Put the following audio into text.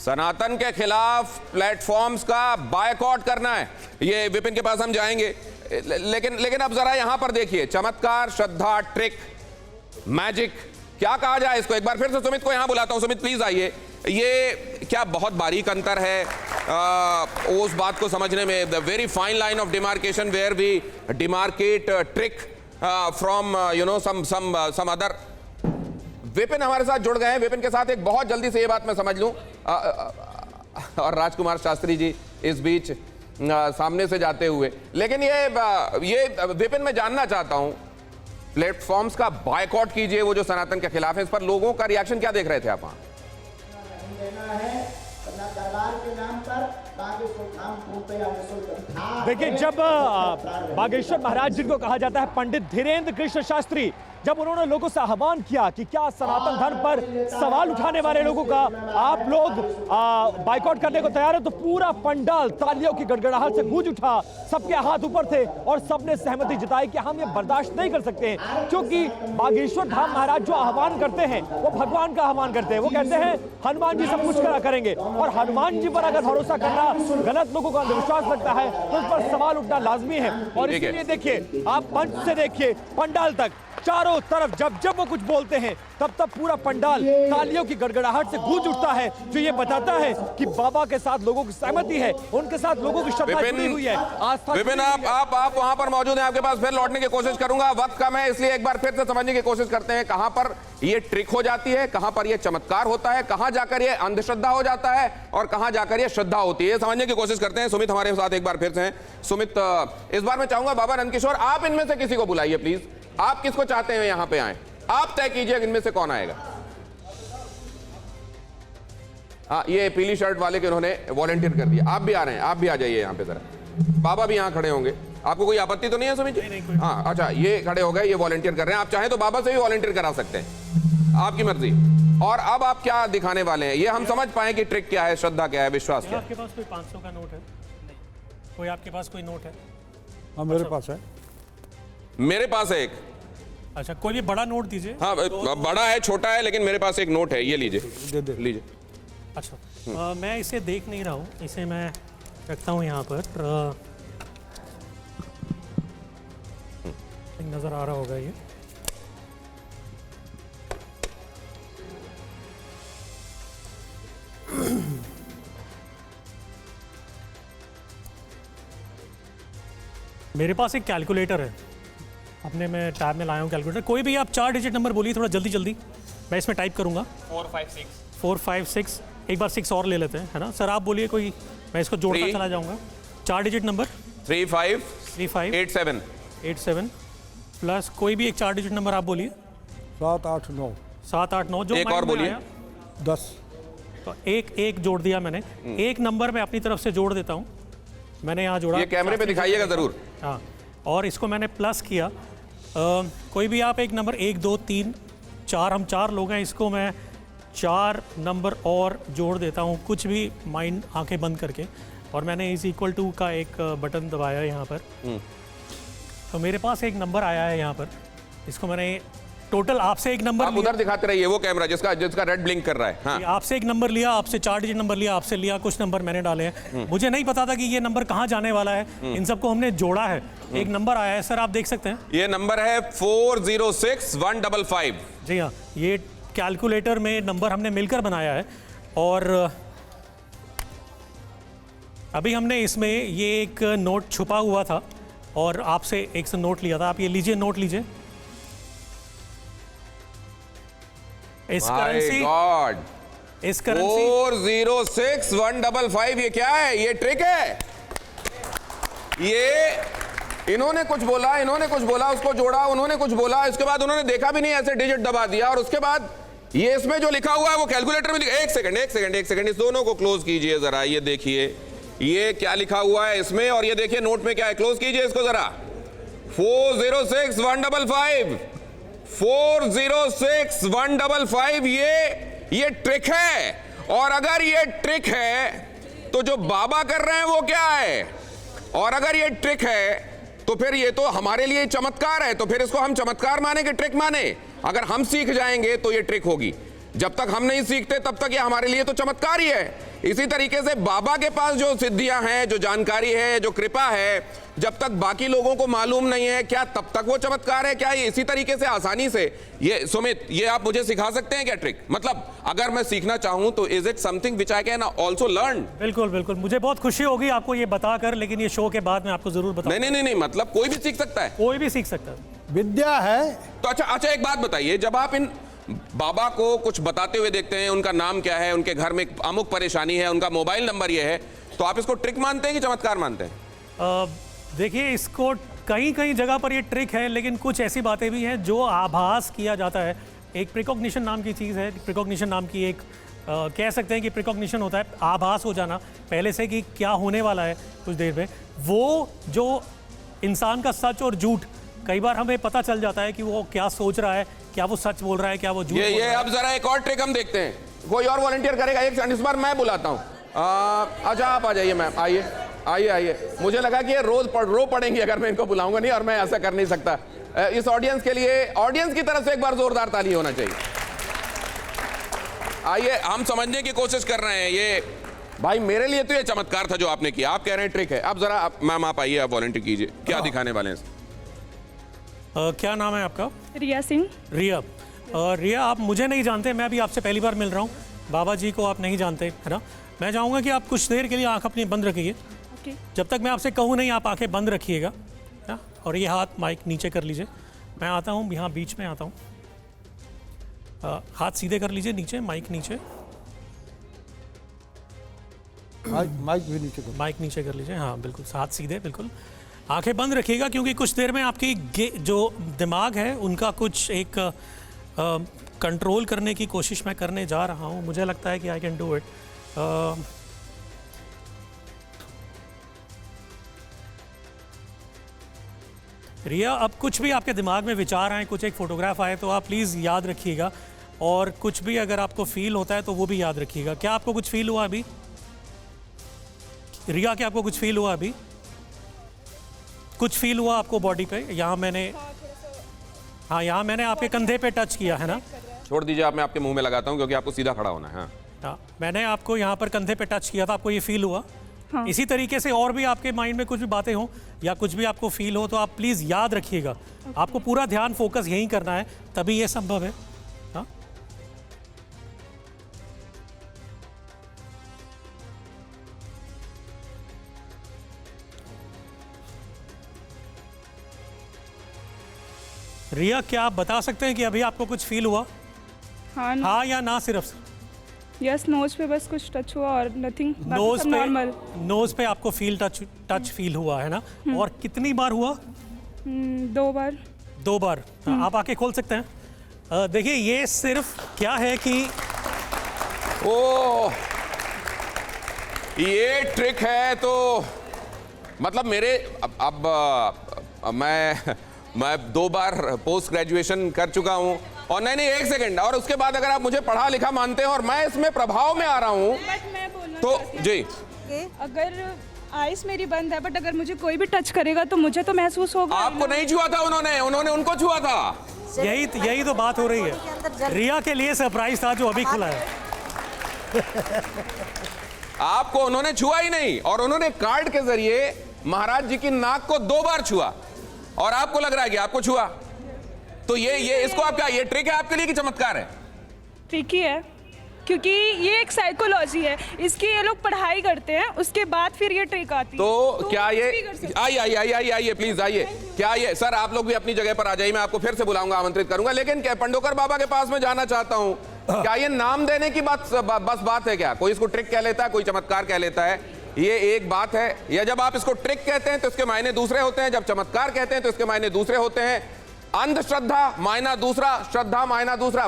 सनातन के खिलाफ प्लेटफॉर्म्स का बायकॉट करना है, ये विपिन के पास हम जाएंगे। लेकिन अब जरा यहां पर देखिए, चमत्कार, श्रद्धा, ट्रिक, मैजिक, क्या कहा जाए इसको? एक बार फिर से सुमित को यहां बुलाता हूं। सुमित प्लीज आइए। ये क्या बहुत बारीक अंतर है उस बात को समझने में, the very fine line of demarcation where we demarcate trick from some other. Vipin हमारे साथ जुड़ गए हैं। विपिन के साथ एक बहुत जल्दी से ये बात मैं समझ लूं, और राजकुमार शास्त्री जी इस बीच सामने से जाते हुए। लेकिन ये विपिन मैं जानना चाहता हूं, प्लेटफॉर्म्स का बायकॉट कीजिए वो जो सनातन के खिलाफ है, इस पर लोगों का रिएक्शन क्या देख रहे थे आप वहां? देखिए, जब बागेश्वर महाराज जिनको कहा जाता है पंडित धीरेन्द्र कृष्ण शास्त्री, जब उन्होंने लोगों से आह्वान किया कि क्या सनातन धर्म पर सवाल उठाने वाले लोगों का आप लोग बाइकआउट करने को तैयार है, तो पूरा पंडाल तालियों की गड़गड़ाहट से गूंज उठा। सबके हाथ ऊपर थे और सबने सहमति जताई कि हम ये बर्दाश्त नहीं कर सकते हैं, क्योंकि बागेश्वर धाम महाराज जो आह्वान करते हैं वो भगवान का आह्वान करते हैं। वो कहते हैं हनुमान जी सब कुछ करा करेंगे, और हनुमान जी पर अगर भरोसा करना गलत लोगों का अंधविश्वास लगता है तो उस पर सवाल उठना लाजमी है। और इसलिए देखिए, आप मंच से देखिए पंडाल तक, चारों तरफ जब वो कुछ बोलते हैं तब पूरा पंडाल तालियों की गड़गड़ाहट से गूंज उठता है, जो ये बताता है कि बाबा के साथ लोगों की सहमति है, उनके साथ लोगों की श्रद्धा जुड़ी हुई है, आस्था। विपिन, आप वहां पर मौजूद हैं, आपके पास फिर लौटने की कोशिश करूंगा, वक्त कम है, इसलिए एक बार फिर से समझने की कोशिश करते हैं कहां पर ये ट्रिक हो जाती है, कहां पर ये चमत्कार होता है, कहां जाकर ये अंधश्रद्धा हो जाता है और कहां जाकर ये श्रद्धा होती है, समझने की कोशिश करते हैं। सुमित हमारे साथ एक बार फिर से हैं। सुमित, इस बार मैं चाहूंगा बाबा नंदकिशोर, आप इनमें से किसी को बुलाइए प्लीज। आप किसको चाहते हैं यहां पे आए? आप तय कीजिए इनमें से कौन आएगा। हाँ, ये पीली शर्ट वाले के उन्होंने वॉलंटियर कर दिया। आप भी आ रहे हैं, आप भी आ जाइए यहाँ पे जरा। बाबा भी यहाँ खड़े होंगे, आपको कोई आपत्ति तो नहीं है सुमित जी? हाँ, अच्छा, ये खड़े हो गए, ये वॉलंटियर कर रहे हैं। आप चाहें तो बाबा से भी वॉलंटियर करा सकते हैं, आपकी मर्जी। और अब आप क्या दिखाने वाले हैं, ये हम समझ पाए कि ट्रिक क्या है, श्रद्धा क्या है, विश्वास क्या है। आपके पास कोई 500 का नोट है? कोई आपके पास कोई नोट है? हाँ, मेरे पास है। मेरे पास है एक। अच्छा, कोई भी बड़ा नोट दीजिए। हाँ, बड़ा है, छोटा है, लेकिन मेरे पास एक नोट है, ये लीजिए। दे लीजिए। अच्छा, मैं इसे देख नहीं रहा हूँ, इसे मैं रखता हूँ यहाँ पर। नज़र आ रहा होगा ये। मेरे पास एक कैलकुलेटर है, अपने मैं टैब में लाया हूँ कैलकुलेटर। कोई भी आप 4 डिजिट नंबर बोलिए थोड़ा जल्दी जल्दी, मैं इसमें टाइप करूँगा। 456। एक बार 6 और ले लेते हैं, है ना सर? आप बोलिए कोई, मैं इसको जोड़ता चला जाऊँगा। 4 डिजिट नंबर 3587 प्लस कोई भी एक 4 डिजिट नंबर आप बोलिए। 789 जो एक और बोलिए। 10। तो एक जोड़ दिया मैंने। एक नंबर मैं अपनी तरफ से जोड़ देता हूँ, मैंने यहाँ जोड़ा। ये कैमरे पे दिखाइएगा जरूर। हाँ, और इसको मैंने प्लस किया। कोई भी आप एक नंबर, 1 2 3 4, हम 4 लोग हैं, इसको मैं 4 नंबर और जोड़ देता हूँ, कुछ भी माइंड आंखें बंद करके। और मैंने इज इक्वल टू का एक बटन दबाया यहाँ पर, तो मेरे पास एक नंबर आया है यहाँ पर। इसको मैंने टोटल आपसे एक नंबर, आप उधर दिखाते रहिए वो कैमरा जिसका रेड ब्लिंक कर रहा है। हाँ। आपसे एक नंबर लिया, आपसे 4 डिजिट नंबर लिया, आपसे लिया, कुछ नंबर मैंने डाले हैं। मुझे नहीं पता था कि ये नंबर कहाँ जाने वाला है, इन सबको हमने जोड़ा है, एक नंबर आया है। सर आप देख सकते हैं, ये नंबर है 406155। जी हाँ, ये कैलकुलेटर में नंबर हमने मिलकर बनाया है। और अभी हमने इसमें ये एक नोट छुपा हुआ था और आपसे एक से नोट लिया था। आप ये लीजिए, नोट लीजिए। इस करेंसी 406155, ये क्या है? ये ट्रिक है। ये इन्होंने कुछ बोला, उसको जोड़ा, उन्होंने कुछ बोला, इसके बाद उन्होंने देखा भी नहीं, ऐसे डिजिट दबा दिया, और उसके बाद ये इसमें जो लिखा हुआ है वो कैलकुलेटर में लिखा। एक सेकंड, इस दोनों को क्लोज कीजिए जरा, ये देखिए ये क्या लिखा हुआ है इसमें, और ये देखिए नोट में क्या है। क्लोज कीजिए इसको जरा। 406155, 406155, ये ट्रिक है। और अगर ये ट्रिक है तो जो बाबा कर रहे हैं वो क्या है? और अगर ये ट्रिक है तो फिर ये तो हमारे लिए चमत्कार है, तो फिर इसको हम चमत्कार माने कि ट्रिक माने? अगर हम सीख जाएंगे तो ये ट्रिक होगी। जब तक हम नहीं सीखते तब तक ये हमारे लिए तो चमत्कार ही है। इसी तरीके से बाबा के पास जो सिद्धियां हैं, जो जानकारी है, जो कृपा है, जब तक बाकी लोगों को मालूम नहीं है, क्या तब तक वो चमत्कार है? क्या ये इसी तरीके से आसानी से ये सुमित, ये आप मुझे सिखा सकते हैं क्या ट्रिक? मतलब अगर मैं सीखना चाहूं तो is it something which I can also learn? बिल्कुल बिल्कुल, मुझे बहुत खुशी होगी आपको ये बताकर, लेकिन ये शो के बाद मैं आपको जरूर बताऊंगा। नहीं, मतलब कोई भी सीख सकता है? कोई भी सीख सकता है। विद्या है। तो अच्छा एक बात बताइए, जब आप इन बाबा को कुछ बताते हुए देखते हैं, उनका नाम क्या है, उनके घर में अमुक परेशानी है, उनका मोबाइल नंबर ये है, तो आप इसको ट्रिक मानते हैं कि चमत्कार मानते हैं? देखिए, इसको कहीं कहीं जगह पर ये ट्रिक है, लेकिन कुछ ऐसी बातें भी हैं जो आभास किया जाता है। एक प्रिकॉग्निशन नाम की चीज़ है, प्रिकॉग्निशन नाम की एक कह सकते हैं कि प्रिकॉग्निशन होता है आभास हो जाना पहले से कि क्या होने वाला है कुछ देर में। वो जो इंसान का सच और झूठ, कई बार हमें पता चल जाता है कि वो क्या सोच रहा है, क्या वो सच बोल रहा है, क्या वो झूठ बोल रहा है। अब जरा एक और ट्रिक हम देखते हैं, कोई और वॉलंटियर करेगा? इस बार मैं बुलाता हूँ। अच्छा आप आ जाइए मैम, आइए। मुझे लगा कि ये रोज रो पड़ेंगे अगर मैं इनको बुलाऊंगा नहीं, और मैं ऐसा कर नहीं सकता। इस ऑडियंस के लिए, ऑडियंस की तरफ से एक बार जोरदार ताली होना चाहिए। आइए, हम समझने की कोशिश कर रहे हैं। ये भाई मेरे लिए तो ये चमत्कार था जो आपने किया, आप कह रहे हैं ट्रिक है। अब जरा मैम आप आइए, आप वॉलंटियर कीजिए, क्या दिखाने वाले हैं? क्या नाम है आपका? रिया सिंह। रिया, आप मुझे नहीं जानते, मैं भी आपसे पहली बार मिल रहा हूँ। बाबा जी को आप नहीं जानते, है ना? मैं चाहूँगा कि आप कुछ देर के लिए आंख अपनी बंद रखिए। ओके। जब तक मैं आपसे कहूँ नहीं, आप आंखें बंद रखिएगा, है? और ये हाथ माइक नीचे कर लीजिए। मैं आता हूँ, यहाँ बीच में आता हूँ। हाथ सीधे कर लीजिए, नीचे, माइक नीचे, माइक भी नीचे करो। माइक नीचे कर लीजिए। हाँ बिल्कुल, हाथ सीधे, बिल्कुल। आंखें बंद रखिएगा, क्योंकि कुछ देर में आपकी जो दिमाग है उनका कुछ एक कंट्रोल करने की कोशिश मैं करने जा रहा हूँ। मुझे लगता है कि आई कैन डू इट। रिया, अब कुछ भी आपके दिमाग में विचार आए, कुछ एक फोटोग्राफ आए, तो आप प्लीज़ याद रखिएगा, और कुछ भी अगर आपको फील होता है तो वो भी याद रखिएगा। क्या आपको कुछ फील हुआ अभी? रिया, क्या आपको कुछ फील हुआ अभी? कुछ फील हुआ आपको बॉडी पे? यहाँ मैंने, हाँ यहाँ मैंने आपके कंधे पे टच किया है ना? छोड़ दीजिए, आप मैं आपके मुंह में लगाता हूँ क्योंकि आपको सीधा खड़ा होना है। हाँ, मैंने आपको यहाँ पर कंधे पे टच किया था, आपको ये फील हुआ? हाँ। इसी तरीके से और भी आपके माइंड में कुछ भी बातें हों या कुछ भी आपको फील हो, तो आप प्लीज़ याद रखिएगा। आपको पूरा ध्यान फोकस यहीं करना है, तभी ये संभव है। हाँ, रिया, क्या आप बता सकते हैं कि अभी आपको कुछ फील हुआ? हाँ या ना सिर्फ? यस, नोज पे बस कुछ टच हुआ और नथिंग, नोज पे, नॉर्मल। नोज पे आपको टच फील हुआ है ना? और कितनी बार हुआ? 2 बार। 2 बार। आप आके खोल सकते हैं। देखिए, ये सिर्फ क्या है कि ओ, ये ट्रिक है तो मतलब मेरे अब मैं 2 बार पोस्ट ग्रेजुएशन कर चुका हूं, और नहीं एक सेकंड, और उसके बाद अगर आप मुझे पढ़ा लिखा मानते हैं और मैं इसमें प्रभाव में आ रहा हूं, बट मैं बोलना तो जी, अगर आइस मेरी बंद है, बट अगर मुझे कोई भी टच करेगा तो मुझे तो महसूस होगा। आपको नहीं छुआ था उन्होंने उनको छुआ था। यही तो बात हो रही है। रिया के लिए सरप्राइज था जो अभी खुला है। आपको उन्होंने छुआ ही नहीं, और उन्होंने कार्ड के जरिए महाराज जी की नाक को 2 बार छुआ, और आपको लग रहा है कि आपको छुआ। तो ये इसको आप क्या, ये ट्रिक है आपके लिए कि चमत्कार है? ट्रिक ही है, क्योंकि ये एक साइकोलॉजी है, इसकी ये लोग पढ़ाई करते हैं, उसके बाद फिर ये ट्रिक आती है। तो क्या ये, आइए प्लीज आइए। क्या ये सर, आप लोग भी अपनी जगह पर आ जाइए, मैं आपको फिर से बुलाऊंगा, आमंत्रित करूंगा, लेकिन क्या पंडोकर बाबा के पास में जाना चाहता हूं। क्या ये नाम देने की बस बात है क्या? कोई इसको ट्रिक कह लेता है, कोई चमत्कार कह लेता है, ये एक बात है। या जब आप इसको ट्रिक कहते हैं तो इसके मायने दूसरे होते हैं, जब चमत्कार कहते हैं तो इसके मायने दूसरे होते हैं। अंधश्रद्धा मायना दूसरा, श्रद्धा मायना दूसरा।